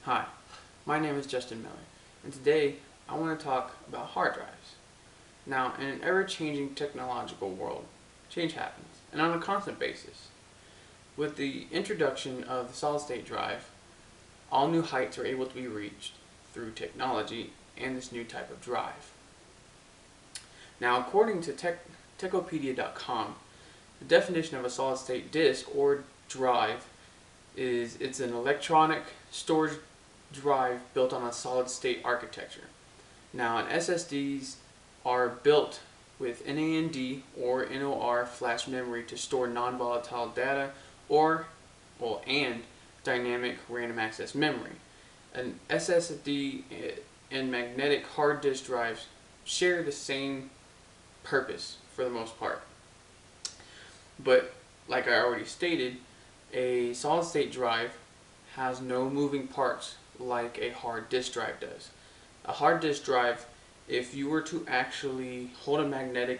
Hi, my name is Justin Miller, and today I want to talk about hard drives. Now, in an ever-changing technological world, change happens, and on a constant basis. With the introduction of the solid-state drive, all new heights are able to be reached through technology and this new type of drive. Now, according to Techopedia.com, the definition of a solid-state disk or drive is it's an electronic storage drive built on a solid-state architecture. Now, SSDs are built with NAND or NOR flash memory to store non-volatile data and dynamic random access memory. An SSD and magnetic hard disk drives share the same purpose for the most part. But like I already stated, a solid-state drive has no moving parts like a hard disk drive does. A hard disk drive, if you were to actually hold a magnet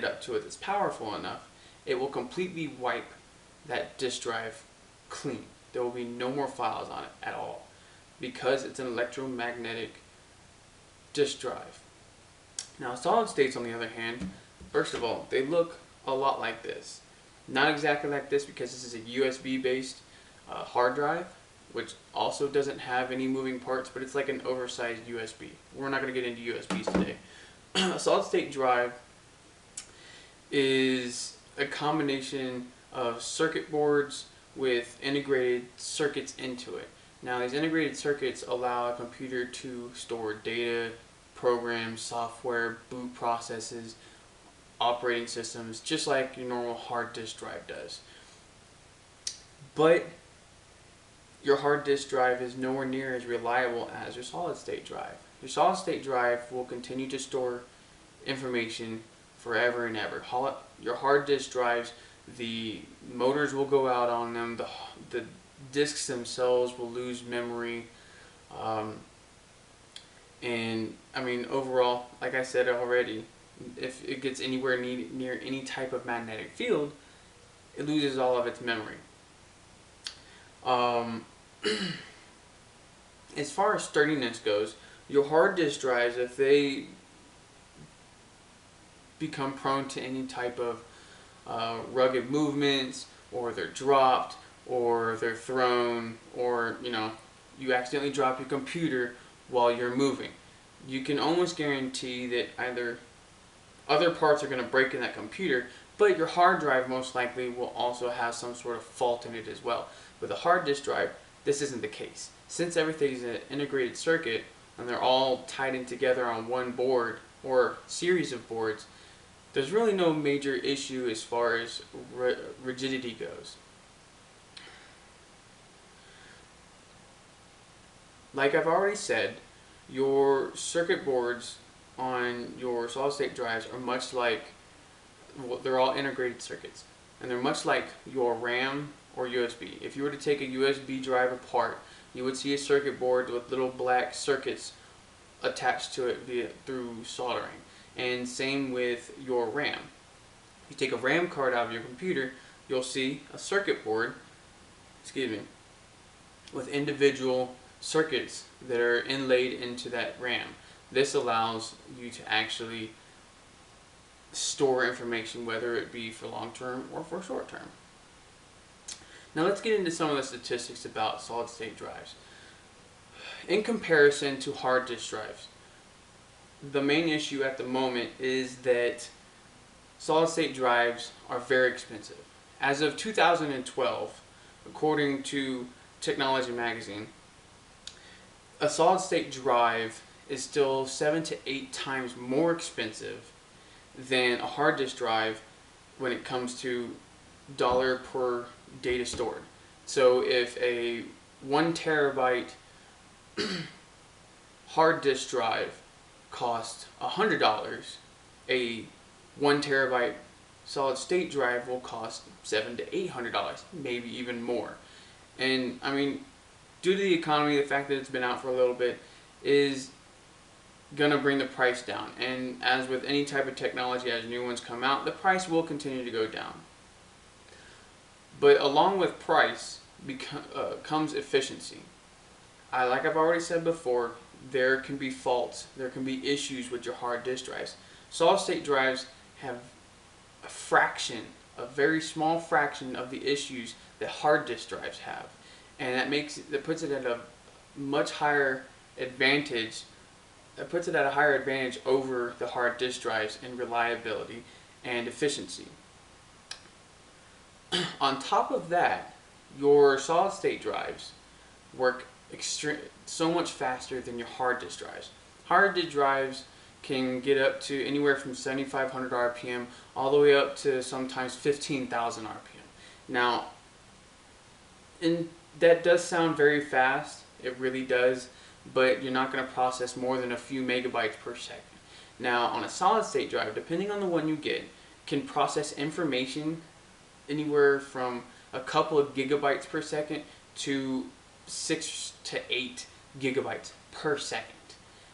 up to it that's powerful enough, it will completely wipe that disk drive clean. There will be no more files on it at all because it's an electromagnetic disk drive. Now, solid states, on the other hand, first of all, they look a lot like this. Not exactly like this because this is a USB based hard drive, which also doesn't have any moving parts, but it's like an oversized USB. We're not going to get into USBs today. A solid state drive is a combination of circuit boards with integrated circuits into it. Now, these integrated circuits allow a computer to store data, programs, software, boot processes, operating systems, just like your normal hard disk drive does. But your hard disk drive is nowhere near as reliable as your solid state drive. Your solid state drive will continue to store information forever and ever. Your hard disk drives, the motors will go out on them, the disks themselves will lose memory, and I mean overall, like I said already, if it gets anywhere near any type of magnetic field, it loses all of its memory. As far as sturdiness goes, your hard disk drives, if they become prone to any type of rugged movements, or they're dropped, or they're thrown, or you accidentally drop your computer while you're moving, you can almost guarantee that either other parts are going to break in that computer, but your hard drive most likely will also have some sort of fault in it as well. With a hard disk drive, this isn't the case. Since everything is an integrated circuit and they're all tied in together on one board or series of boards, there's really no major issue as far as rigidity goes. Like I've already said, your circuit boards on your solid state drives are much like, well, they're all integrated circuits, and they're much like your RAM or USB. If you were to take a USB drive apart, you would see a circuit board with little black circuits attached to it through soldering. And same with your RAM. You take a RAM card out of your computer, you'll see a circuit board, with individual circuits that are inlaid into that RAM. This allows you to actually store information, whether it be for long term or for short term. Now let's get into some of the statistics about solid state drives. In comparison to hard disk drives, the main issue at the moment is that solid state drives are very expensive. As of 2012, according to Technology Magazine, a solid state drive is still 7 to 8 times more expensive than a hard disk drive when it comes to dollar per data stored. So if a 1 terabyte hard disk drive costs $100, a 1 terabyte solid state drive will cost $700 to $800, maybe even more. And I mean, due to the economy, the fact that it's been out for a little bit is gonna bring the price down. And as with any type of technology, as new ones come out, the price will continue to go down. But along with price, comes efficiency. Like I've already said before, there can be faults, there can be issues with your hard disk drives. Solid state drives have a fraction, a very small fraction of the issues that hard disk drives have, and that puts it at a much higher advantage. It puts it at a higher advantage over the hard disk drives in reliability and efficiency. On top of that, your solid state drives work so much faster than your hard disk drives. Hard disk drives can get up to anywhere from 7,500 RPM all the way up to sometimes 15,000 RPM. Now, that does sound very fast, it really does, but you're not going to process more than a few megabytes per second. Now, on a solid state drive, depending on the one you get, can process information anywhere from a couple of gigabytes per second to 6 to 8 gigabytes per second.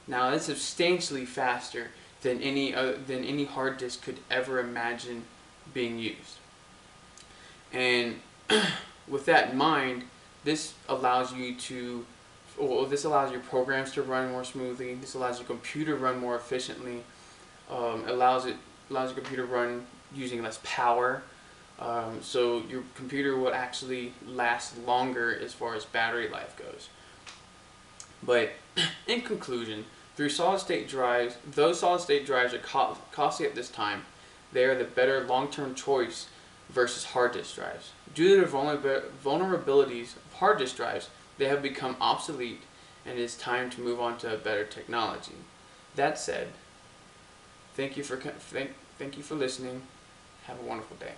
Now that's substantially faster than any hard disk could ever imagine being used. And with that in mind, this allows you your programs to run more smoothly. This allows your computer to run more efficiently. Allows your computer to run using less power. So your computer will actually last longer as far as battery life goes. But in conclusion, through solid state drives, those solid state drives are costly at this time. They are the better long-term choice versus hard disk drives. Due to the vulnerabilities of hard disk drives, they have become obsolete, and it is time to move on to a better technology. That said, thank you for listening. Have a wonderful day.